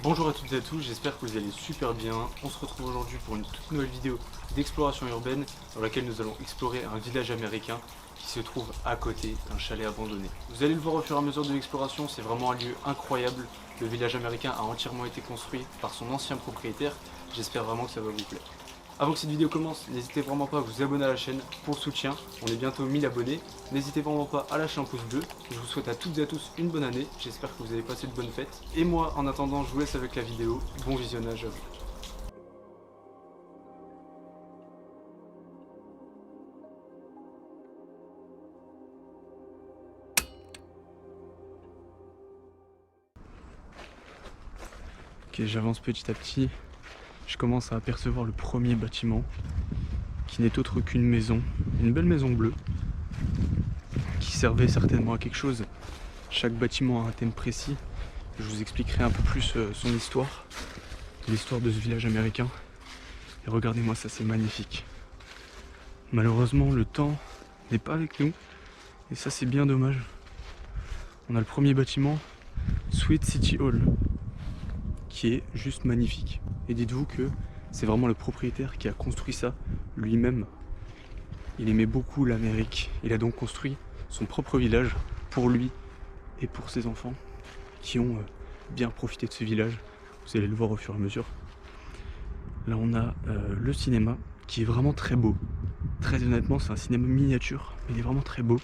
Bonjour à toutes et à tous, j'espère que vous allez super bien. On se retrouve aujourd'hui pour une toute nouvelle vidéo d'exploration urbaine dans laquelle nous allons explorer un village américain qui se trouve à côté d'un chalet abandonné. Vous allez le voir au fur et à mesure de l'exploration, c'est vraiment un lieu incroyable. Le village américain a entièrement été construit par son ancien propriétaire. J'espère vraiment que ça va vous plaire. Avant que cette vidéo commence, n'hésitez vraiment pas à vous abonner à la chaîne pour le soutien. On est bientôt 1000 abonnés. N'hésitez vraiment pas à lâcher un pouce bleu. Je vous souhaite à toutes et à tous une bonne année. J'espère que vous avez passé de bonnes fêtes. Et moi, en attendant, je vous laisse avec la vidéo. Bon visionnage à vous. Ok, j'avance petit à petit. Je commence à apercevoir le premier bâtiment qui n'est autre qu'une maison, une belle maison bleue qui servait certainement à quelque chose. Chaque bâtiment a un thème précis. Je vous expliquerai un peu plus son histoire, l'histoire de ce village américain. Et regardez-moi ça, c'est magnifique. Malheureusement, le temps n'est pas avec nous et ça, c'est bien dommage. On a le premier bâtiment, Sweet City Hall, qui est juste magnifique. Et dites-vous que c'est vraiment le propriétaire qui a construit ça lui-même. Il aimait beaucoup l'Amérique. Il a donc construit son propre village pour lui et pour ses enfants qui ont bien profité de ce village. Vous allez le voir au fur et à mesure. Là on a le cinéma qui est vraiment très beau. Très honnêtement, c'est un cinéma miniature, mais il est vraiment très beau.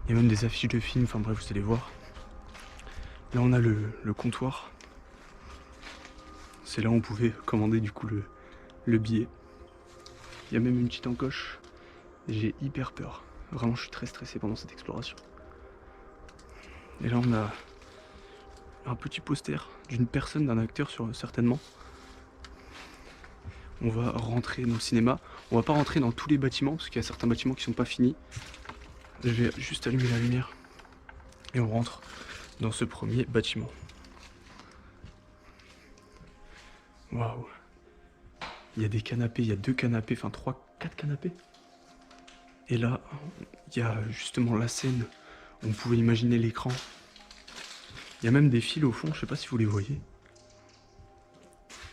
Il y a même des affiches de films, enfin bref, vous allez voir. Là on a le comptoir. C'est là où on pouvait commander du coup le billet. Il y a même une petite encoche. J'ai hyper peur. Vraiment, je suis très stressé pendant cette exploration. Et là, on a un petit poster d'une personne, d'un acteur certainement. On va rentrer dans le cinéma. On va pas rentrer dans tous les bâtiments parce qu'il y a certains bâtiments qui sont pas finis. Je vais juste allumer la lumière et on rentre dans ce premier bâtiment. Waouh! Il y a des canapés, il y a 2 canapés, enfin 4 canapés. Et là, il y a justement la scène où on pouvait imaginer l'écran. Il y a même des fils au fond, je sais pas si vous les voyez.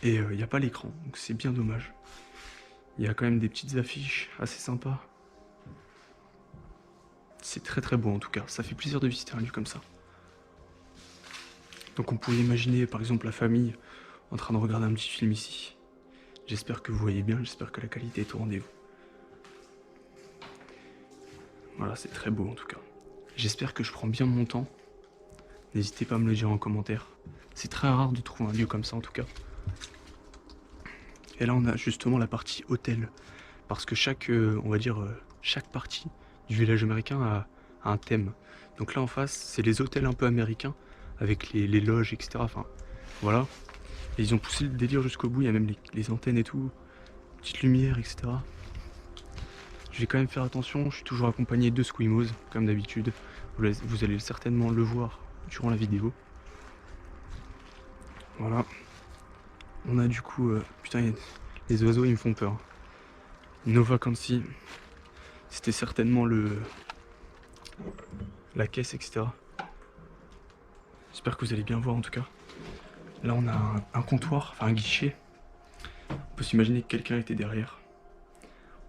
Et il n'y a pas l'écran, donc c'est bien dommage. Il y a quand même des petites affiches assez sympas. C'est très très beau en tout cas, ça fait plaisir de visiter un lieu comme ça. Donc on pouvait imaginer par exemple la famille en train de regarder un petit film ici. J'espère que vous voyez bien, j'espère que la qualité est au rendez-vous. Voilà, c'est très beau en tout cas. J'espère que je prends bien mon temps. N'hésitez pas à me le dire en commentaire. C'est très rare de trouver un lieu comme ça en tout cas. Et là on a justement la partie hôtel. Parce que chaque partie du village américain a un thème. Donc là en face, c'est les hôtels un peu américains, avec les loges, etc. Enfin, voilà. Et ils ont poussé le délire jusqu'au bout, il y a même les antennes et tout, petites lumières, etc. Je vais quand même faire attention, je suis toujours accompagné de Squimos, comme d'habitude. Vous allez certainement le voir durant la vidéo. Voilà. On a du coup... putain, les oiseaux ils me font peur. No Vacancy. C'était certainement la caisse, etc. J'espère que vous allez bien voir en tout cas. Là on a un comptoir, enfin un guichet. On peut s'imaginer que quelqu'un était derrière.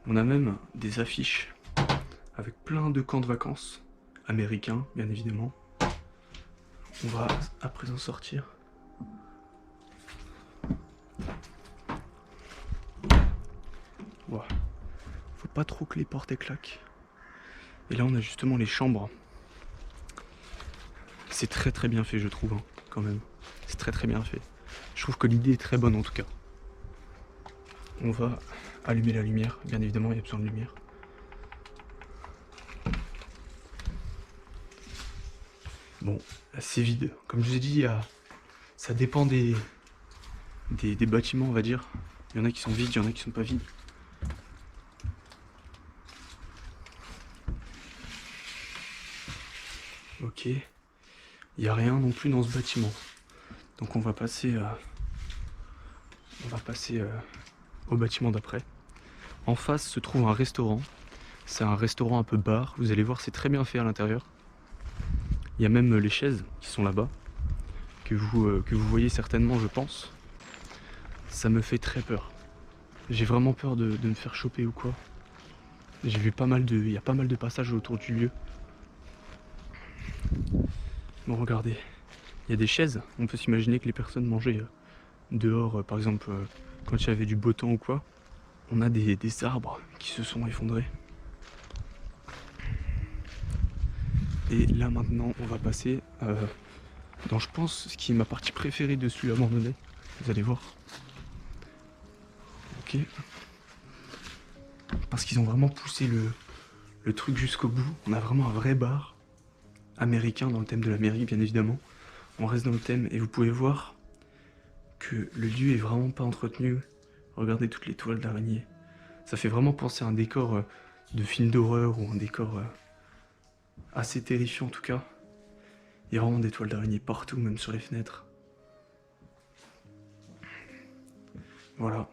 On a même des affiches avec plein de camps de vacances américains, bien évidemment. On va à présent sortir. Wow. Faut pas trop que les portes claquent. Et là on a justement les chambres. C'est très très bien fait je trouve, hein, quand même. C'est très très bien fait. Je trouve que l'idée est très bonne en tout cas. On va allumer la lumière, bien évidemment il y a besoin de lumière. Bon, c'est vide. Comme je vous ai dit, ça dépend des bâtiments on va dire. Il y en a qui sont vides, il y en a qui sont pas vides. Ok, il n'y a rien non plus dans ce bâtiment. Donc on va passer On va passer au bâtiment d'après. En face se trouve un restaurant. C'est un restaurant un peu bar. Vous allez voir, c'est très bien fait à l'intérieur. Il y a même les chaises qui sont là-bas, que vous voyez certainement, je pense. Ça me fait très peur. J'ai vraiment peur de me faire choper ou quoi. J'ai vu il y a pas mal de passages autour du lieu. Bon, regardez, il y a des chaises. On peut s'imaginer que les personnes mangeaient dehors, par exemple, quand il y avait du beau temps ou quoi. On a des arbres qui se sont effondrés. Et là maintenant, on va passer dans, je pense, ce qui est ma partie préférée de celui abandonné. Vous allez voir. Ok. Parce qu'ils ont vraiment poussé le truc jusqu'au bout. On a vraiment un vrai bar américain dans le thème de l'Amérique, bien évidemment. On reste dans le thème et vous pouvez voir que le lieu est vraiment pas entretenu. Regardez toutes les toiles d'araignée. Ça fait vraiment penser à un décor de film d'horreur ou un décor assez terrifiant en tout cas. Il y a vraiment des toiles d'araignée partout, même sur les fenêtres. Voilà.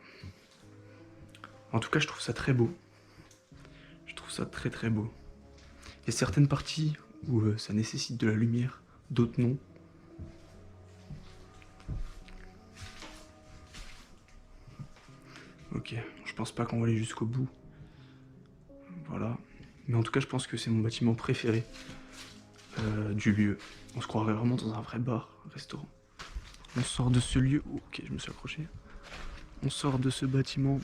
En tout cas, je trouve ça très beau. Je trouve ça très très beau. Il y a certaines parties où ça nécessite de la lumière, d'autres non. Ok, je pense pas qu'on va aller jusqu'au bout. Voilà. Mais en tout cas, je pense que c'est mon bâtiment préféré du lieu. On se croirait vraiment dans un vrai bar, restaurant. On sort de ce lieu. Oh, ok, je me suis accroché. On sort de ce bâtiment.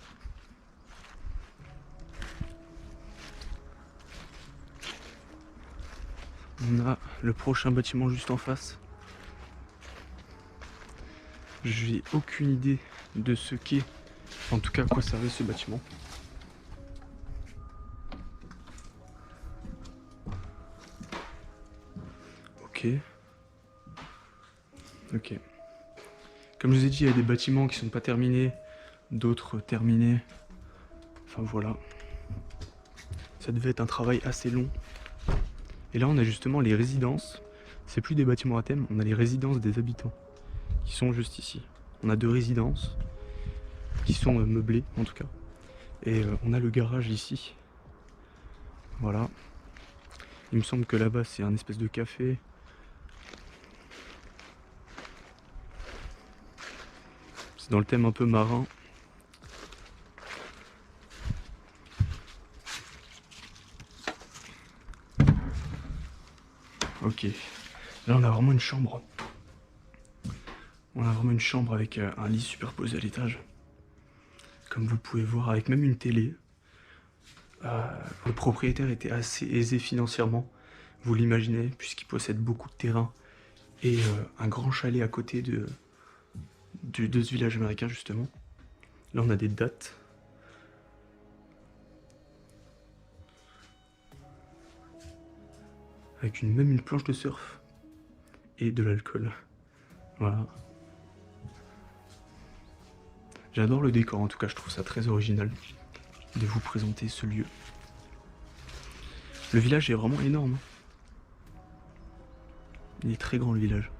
On a le prochain bâtiment juste en face. J'ai aucune idée de ce qu'est, en tout cas à quoi servait ce bâtiment. Ok. Ok. Comme je vous ai dit, il y a des bâtiments qui sont pas terminés, d'autres terminés. Enfin voilà. Ça devait être un travail assez long. Et là on a justement les résidences. C'est plus des bâtiments à thème, on a les résidences des habitants qui sont juste ici. On a 2 résidences qui sont meublées en tout cas. Et on a le garage ici. Voilà. Il me semble que là-bas c'est un espèce de café. C'est dans le thème un peu marin. Ok. Là on a vraiment une chambre. On a vraiment une chambre avec un lit superposé à l'étage. Comme vous pouvez voir, avec même une télé. Le propriétaire était assez aisé financièrement, vous l'imaginez, puisqu'il possède beaucoup de terrain et un grand chalet à côté de ce village américain justement. Là on a des dates. Avec même une planche de surf et de l'alcool. Voilà. J'adore le décor en tout cas, je trouve ça très original de vous présenter ce lieu. Le village est vraiment énorme. Il est très grand le village.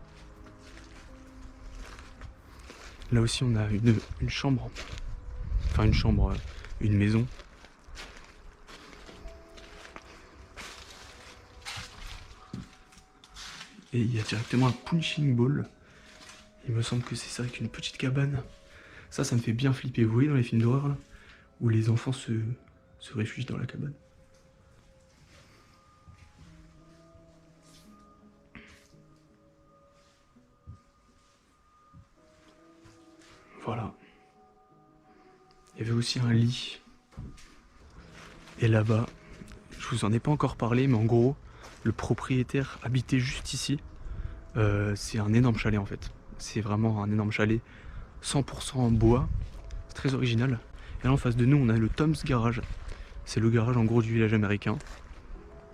Là aussi on a une chambre. Enfin une chambre, une maison. Et il y a directement un punching ball. Il me semble que c'est ça avec une petite cabane. Ça me fait bien flipper. Vous voyez dans les films d'horreur là, où les enfants se réfugient dans la cabane. Voilà. Il y avait aussi un lit. Et là-bas, je vous en ai pas encore parlé, mais en gros, le propriétaire habitait juste ici. C'est un énorme chalet en fait. C'est vraiment un énorme chalet, 100% en bois. C'est très original. Et là en face de nous, on a le Tom's Garage. C'est le garage en gros du village américain.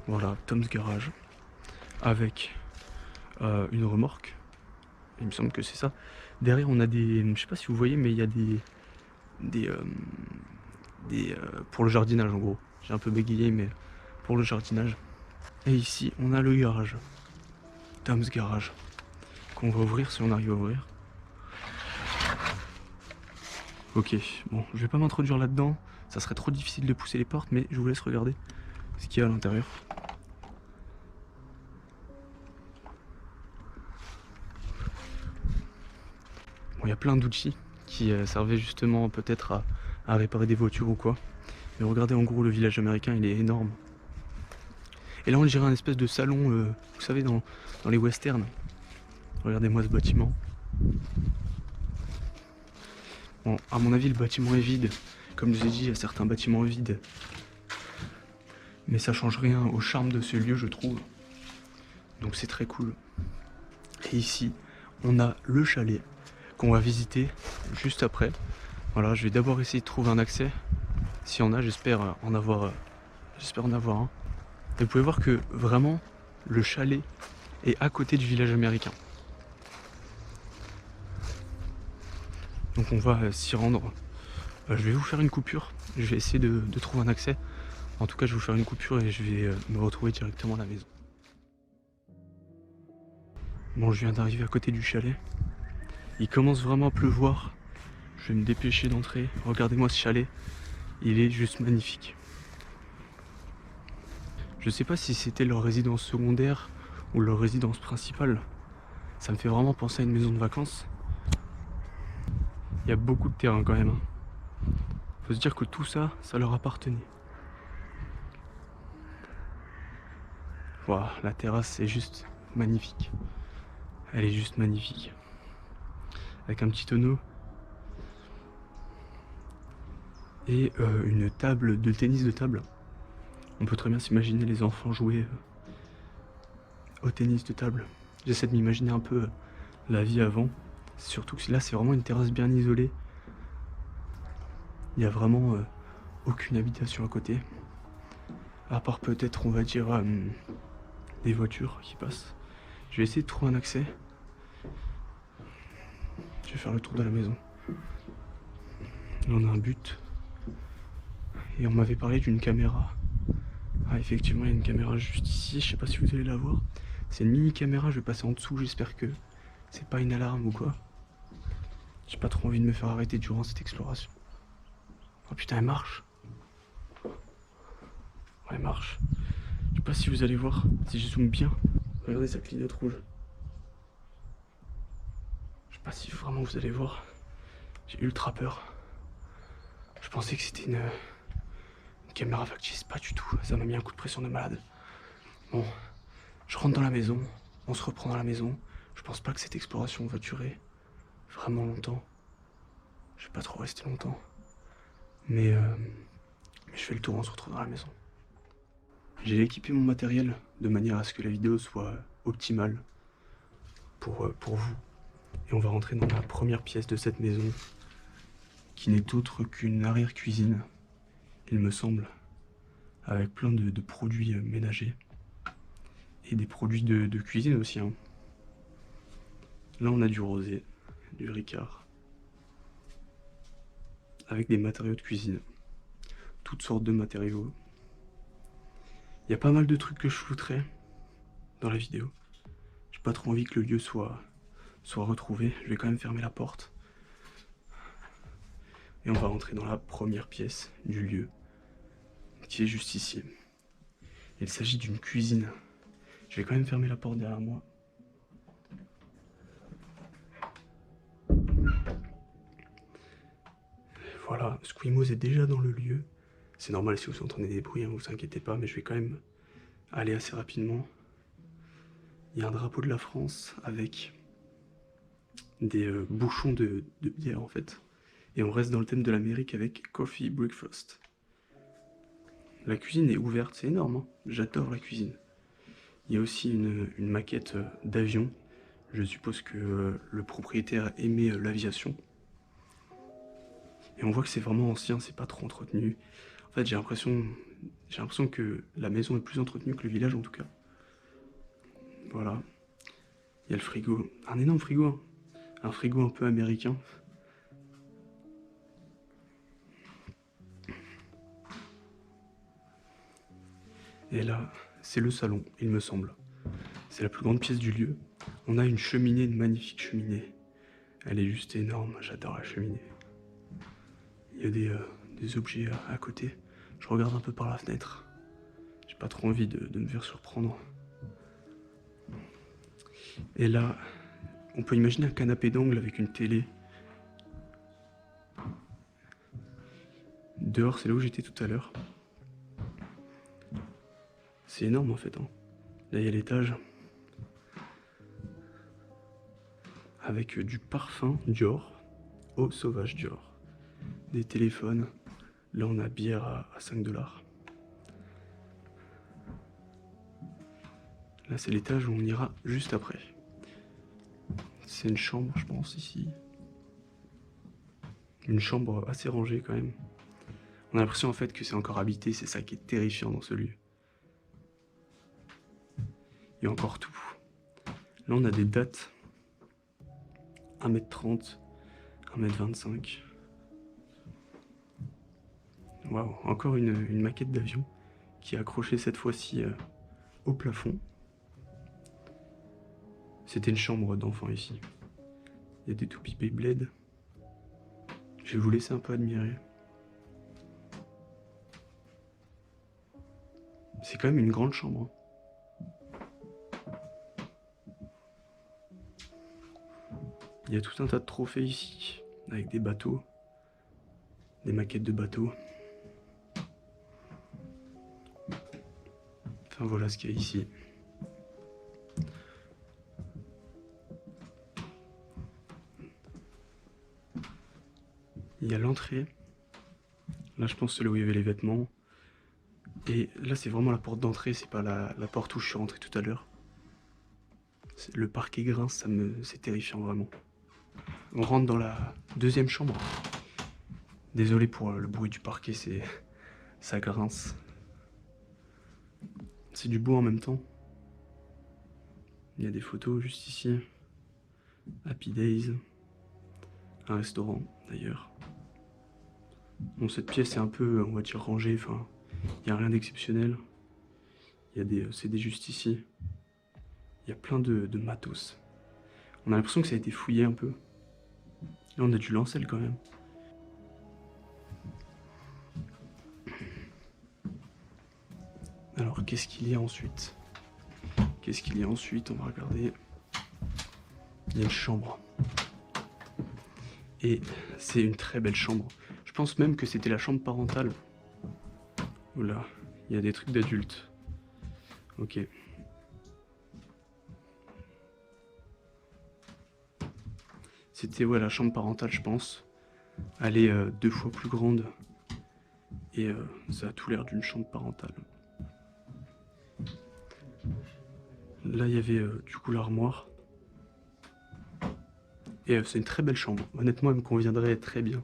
Voilà, Tom's Garage. Avec une remorque. Il me semble que c'est ça. Derrière, on a des... Je sais pas si vous voyez, mais il y a pour le jardinage en gros. J'ai un peu bégayé, mais pour le jardinage. Et ici, on a le garage. Tom's Garage. Qu'on va ouvrir si on arrive à ouvrir. Ok, bon, je vais pas m'introduire là-dedans, ça serait trop difficile de pousser les portes, mais je vous laisse regarder ce qu'il y a à l'intérieur. Bon, il y a plein d'outils qui servaient justement peut-être à réparer des voitures ou quoi. Mais regardez en gros le village américain, il est énorme. Et là on dirait un espèce de salon, vous savez, dans les westerns. Regardez-moi ce bâtiment. Bon, à mon avis le bâtiment est vide. Comme je vous ai dit, il y a certains bâtiments vides. Mais ça change rien au charme de ce lieu, je trouve. Donc c'est très cool. Et ici, on a le chalet qu'on va visiter juste après. Voilà, je vais d'abord essayer de trouver un accès. S'il y en a, j'espère en avoir un. Et vous pouvez voir que vraiment, le chalet est à côté du village américain. Donc on va s'y rendre. Je vais vous faire une coupure. Je vais essayer de trouver un accès. En tout cas, je vais vous faire une coupure et je vais me retrouver directement à la maison. Bon, je viens d'arriver à côté du chalet. Il commence vraiment à pleuvoir. Je vais me dépêcher d'entrer. Regardez-moi ce chalet. Il est juste magnifique. Je sais pas si c'était leur résidence secondaire ou leur résidence principale. Ça me fait vraiment penser à une maison de vacances. Il y a beaucoup de terrain quand même. Faut se dire que tout ça, ça leur appartenait. Waouh, la terrasse est juste magnifique. Elle est juste magnifique. Avec un petit tonneau. Et une table de tennis de table. On peut très bien s'imaginer les enfants jouer au tennis de table. J'essaie de m'imaginer un peu la vie avant. Surtout que là, c'est vraiment une terrasse bien isolée. Il n'y a vraiment aucune habitation à côté. À part peut-être, on va dire, des voitures qui passent. Je vais essayer de trouver un accès. Je vais faire le tour de la maison. Là, on a un but. Et on m'avait parlé d'une caméra. Ah, effectivement, il y a une caméra juste ici. Je sais pas si vous allez la voir. C'est une mini caméra. Je vais passer en dessous. J'espère que c'est pas une alarme ou quoi. J'ai pas trop envie de me faire arrêter durant cette exploration. Oh putain, elle marche. Ouais, elle marche. Je sais pas si vous allez voir. Si je zoome bien. Regardez, ça clignote rouge. Je sais pas si vraiment vous allez voir. J'ai ultra peur. Je pensais que c'était une caméra factice, pas du tout. Ça m'a mis un coup de pression de malade. Bon, je rentre dans la maison. On se reprend dans la maison. Je pense pas que cette exploration va durer vraiment longtemps. Je vais pas trop rester longtemps. Mais je fais le tour, on se retrouve dans la maison. J'ai équipé mon matériel de manière à ce que la vidéo soit optimale pour vous. Et on va rentrer dans la première pièce de cette maison, qui n'est autre qu'une arrière-cuisine, il me semble, avec plein de produits ménagers. Et des produits de cuisine aussi. Hein. Là, on a du rosé, du Ricard, avec des matériaux de cuisine. Toutes sortes de matériaux. Il y a pas mal de trucs que je flouterai dans la vidéo. J'ai pas trop envie que le lieu soit retrouvé. Je vais quand même fermer la porte. Et on va rentrer dans la première pièce du lieu, qui est juste ici. Il s'agit d'une cuisine. Je vais quand même fermer la porte derrière moi. Voilà, Squimos est déjà dans le lieu. C'est normal si vous entendez des bruits, hein, vous inquiétez pas, mais je vais quand même aller assez rapidement. Il y a un drapeau de la France avec des bouchons de bière en fait. Et on reste dans le thème de l'Amérique avec Coffee Breakfast. La cuisine est ouverte, c'est énorme, hein. J'adore la cuisine. Il y a aussi une maquette d'avion. Je suppose que le propriétaire aimait l'aviation. Et on voit que c'est vraiment ancien, c'est pas trop entretenu. En fait, j'ai l'impression que la maison est plus entretenue que le village en tout cas. Voilà. Il y a le frigo, un énorme frigo, hein. Un frigo un peu américain. Et là, c'est le salon, il me semble. C'est la plus grande pièce du lieu. On a une cheminée, une magnifique cheminée. Elle est juste énorme, j'adore la cheminée. Il y a des objets à côté. Je regarde un peu par la fenêtre. J'ai pas trop envie de me faire surprendre. Et là, on peut imaginer un canapé d'angle avec une télé. Dehors, c'est là où j'étais tout à l'heure. C'est énorme en fait. Hein. Là, il y a l'étage. Avec du parfum Dior. Eau sauvage Dior. Des téléphones. Là, on a bière à 5 $. Là, c'est l'étage où on ira juste après. C'est une chambre, je pense, ici. Une chambre assez rangée quand même. On a l'impression en fait que c'est encore habité, c'est ça qui est terrifiant dans ce lieu. Il y a encore tout. Là, on a des dates. 1m30, 1m25. Waouh, encore une maquette d'avion qui est accrochée cette fois-ci au plafond. C'était une chambre d'enfant ici. Il y a des toupies Beyblade. Je vais vous laisser un peu admirer. C'est quand même une grande chambre. Il y a tout un tas de trophées ici, avec des bateaux, des maquettes de bateaux. Enfin voilà ce qu'il y a ici. Il y a l'entrée. Là je pense que c'est là où il y avait les vêtements. Et là c'est vraiment la porte d'entrée, c'est pas la porte où je suis rentré tout à l'heure. Le parquet grince, c'est terrifiant vraiment. On rentre dans la deuxième chambre. Désolé pour le bruit du parquet, ça grince. C'est du beau en même temps. Il y a des photos juste ici. Happy Days. Un restaurant d'ailleurs. Bon, cette pièce est un peu, on va dire, rangée. Enfin, il n'y a rien d'exceptionnel. Il y a des CD juste ici. Il y a plein de matos. On a l'impression que ça a été fouillé un peu. Là, on a du lancel quand même. Alors, qu'est-ce qu'il y a ensuite? Qu'est-ce qu'il y a ensuite? On va regarder. Il y a une chambre. Et c'est une très belle chambre. Je pense même que c'était la chambre parentale. Oula, il y a des trucs d'adultes. Ok. C'était la chambre parentale, je pense. Elle est 2 fois plus grande. Et ça a tout l'air d'une chambre parentale. Là, il y avait du coup l'armoire. Et c'est une très belle chambre. Honnêtement, elle me conviendrait très bien.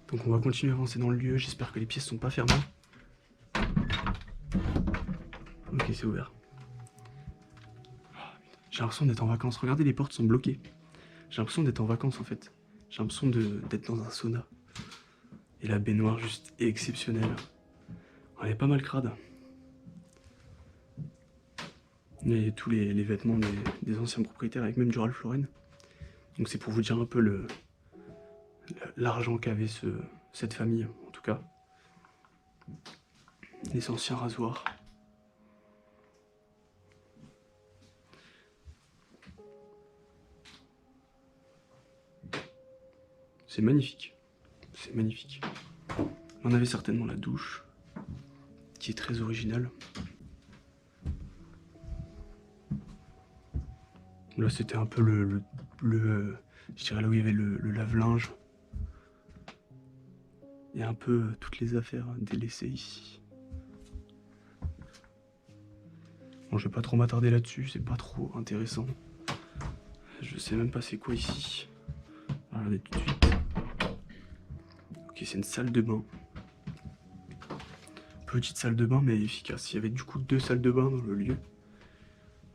Donc on va continuer à avancer dans le lieu. J'espère que les pièces sont pas fermées. Ok, c'est ouvert. J'ai l'impression d'être en vacances. Regardez, les portes sont bloquées. J'ai l'impression d'être en vacances en fait. J'ai l'impression d'être dans un sauna. Et la baignoire juste exceptionnelle. Elle est pas mal crade. Et tous les vêtements des anciens propriétaires avec même du Ralph Lauren. Donc c'est pour vous dire un peu l'argent qu'avait cette famille en tout cas. Les anciens rasoirs. C'est magnifique. C'est magnifique. On avait certainement la douche, qui est très originale. Là, c'était un peu je dirais là où il y avait le lave-linge. Et un peu toutes les affaires délaissées ici. Bon, je vais pas trop m'attarder là-dessus, c'est pas trop intéressant. Je sais même pas c'est quoi ici. Regardez tout de suite. Ok, c'est une salle de bain. Petite salle de bain, mais efficace. Il y avait du coup 2 salles de bain dans le lieu.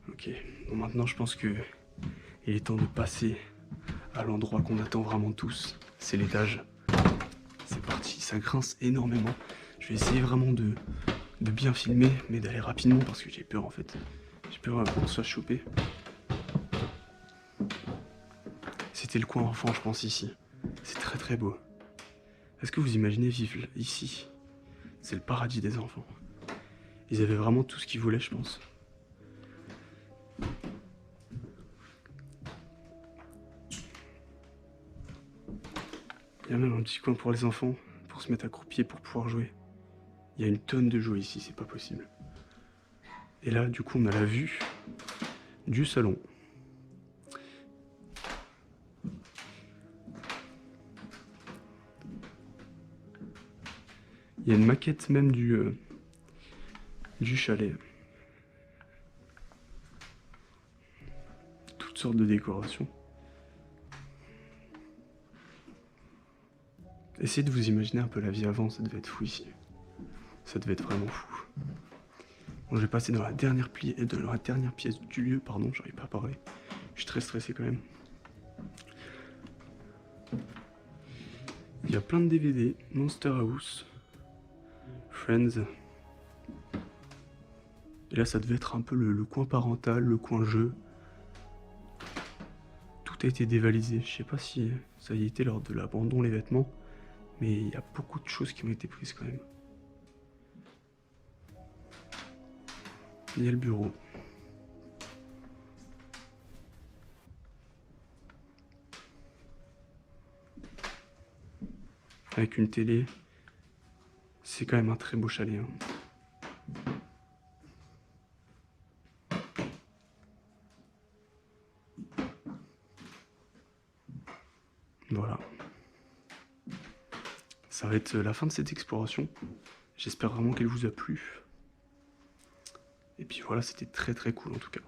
Ok, bon maintenant je pense que il est temps de passer à l'endroit qu'on attend vraiment tous. C'est l'étage. C'est parti, ça grince énormément. Je vais essayer vraiment de bien filmer, mais d'aller rapidement parce que j'ai peur en fait. J'ai peur qu'on soit chopé. C'était le coin enfant, je pense, ici. C'est très très beau. Est-ce que vous imaginez vivre ici? C'est le paradis des enfants. Ils avaient vraiment tout ce qu'ils voulaient, je pense. Il y a même un petit coin pour les enfants, pour se mettre accroupis pour pouvoir jouer. Il y a une tonne de jouets ici, c'est pas possible. Et là, du coup, on a la vue du salon. Il y a une maquette même du chalet. Toutes sortes de décorations. Essayez de vous imaginer un peu la vie avant, ça devait être fou ici. Ça devait être vraiment fou. Bon, je vais passer dans la dernière pièce du lieu, pardon, j'arrive pas à parler. Je suis très stressé quand même. Il y a plein de DVD, Monster House, Friends. Et là, ça devait être un peu le coin parental, le coin jeu. Tout a été dévalisé. Je sais pas si ça y était lors de l'abandon, les vêtements. Mais il y a beaucoup de choses qui ont été prises quand même. Il y a le bureau. Avec une télé. C'est quand même un très beau chalet. Hein. Voilà. Ça va être la fin de cette exploration. J'espère vraiment qu'elle vous a plu. Et puis voilà, c'était très très cool en tout cas.